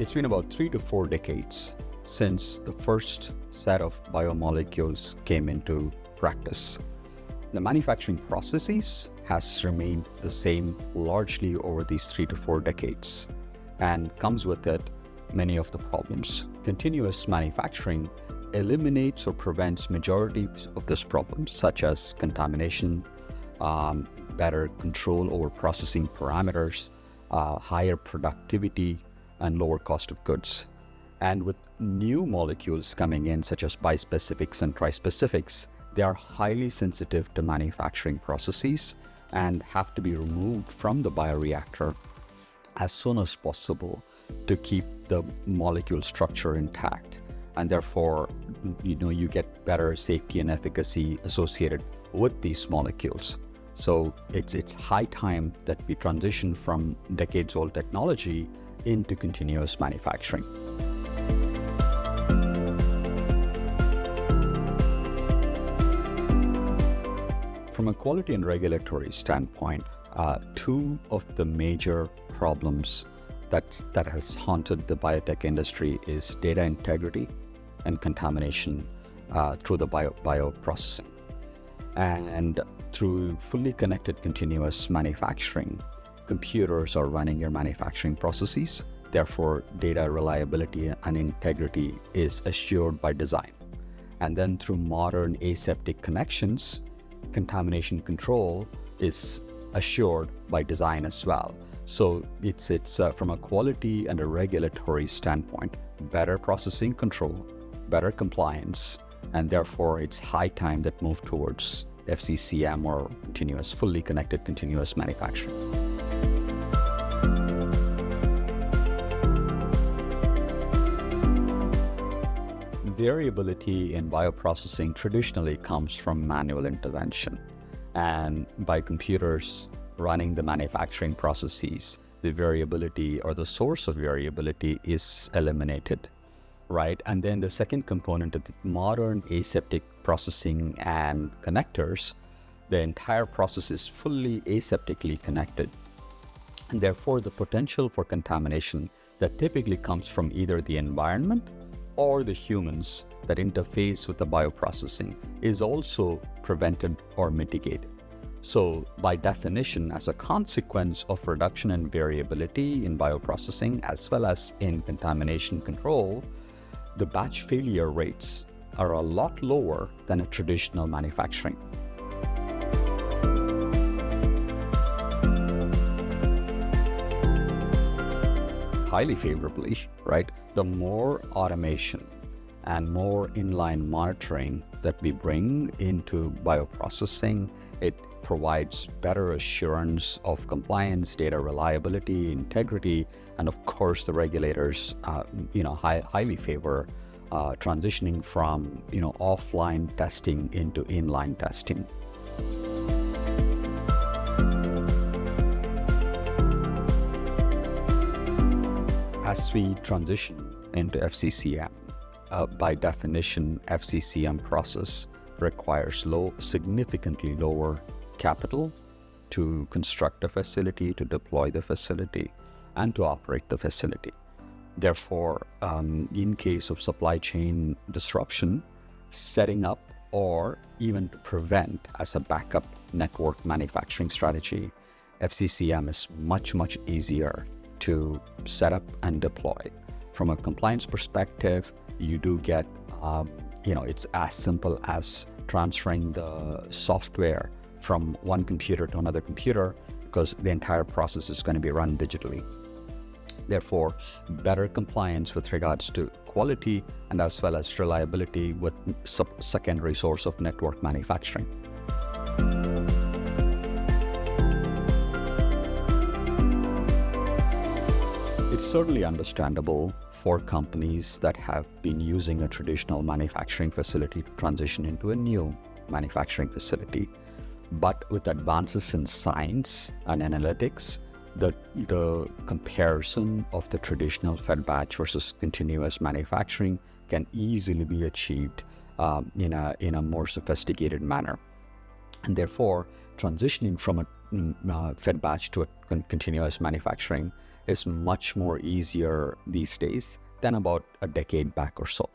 It's been about 3 to 4 decades since the first set of biomolecules came into practice. The manufacturing processes has remained the same largely over these 3 to 4 decades, and comes with it many of the problems. Continuous manufacturing eliminates or prevents majority of these problems, such as contamination, better control over processing parameters, higher productivity, and lower cost of goods. And with new molecules coming in, such as bispecifics and trispecifics, they are highly sensitive to manufacturing processes and have to be removed from the bioreactor as soon as possible to keep the molecule structure intact. And therefore, you get better safety and efficacy associated with these molecules. So it's high time that we transition from decades-old technology into continuous manufacturing. From a quality and regulatory standpoint, two of the major problems that has haunted the biotech industry is data integrity and contamination through the bioprocessing. And through fully connected continuous manufacturing, computers are running your manufacturing processes. Therefore, data reliability and integrity is assured by design. And then through modern aseptic connections, contamination control is assured by design as well. So it's from a quality and a regulatory standpoint, better processing control, better compliance, and therefore it's high time that move towards FCCM, or fully connected continuous manufacturing. Variability in bioprocessing traditionally comes from manual intervention, and by computers running the manufacturing processes, the variability or the source of variability is eliminated, right? And then the second component of the modern aseptic processing and connectors, the entire process is fully aseptically connected. And therefore, the potential for contamination that typically comes from either the environment or the humans that interface with the bioprocessing is also prevented or mitigated. So by definition, as a consequence of reduction in variability in bioprocessing as well as in contamination control, the batch failure rates are a lot lower than a traditional manufacturing. Highly favorably, right? The more automation and more inline monitoring that we bring into bioprocessing, it provides better assurance of compliance, data reliability, integrity, and of course the regulators highly favor transitioning from offline testing into inline testing. As we transition into FCCM, by definition, FCCM process requires significantly lower capital to construct a facility, to deploy the facility, and to operate the facility. Therefore, in case of supply chain disruption, setting up or even to prevent as a backup network manufacturing strategy, FCCM is much, much easier to set up and deploy. From a compliance perspective, you do get, it's as simple as transferring the software from one computer to another computer, because the entire process is going to be run digitally. Therefore, better compliance with regards to quality and as well as reliability with secondary source of network manufacturing. It's certainly understandable for companies that have been using a traditional manufacturing facility to transition into a new manufacturing facility. But with advances in science and analytics, the comparison of the traditional fed batch versus continuous manufacturing can easily be achieved in a more sophisticated manner. And therefore, transitioning from a fed batch to a continuous manufacturing is much more easier these days than about a decade back or so.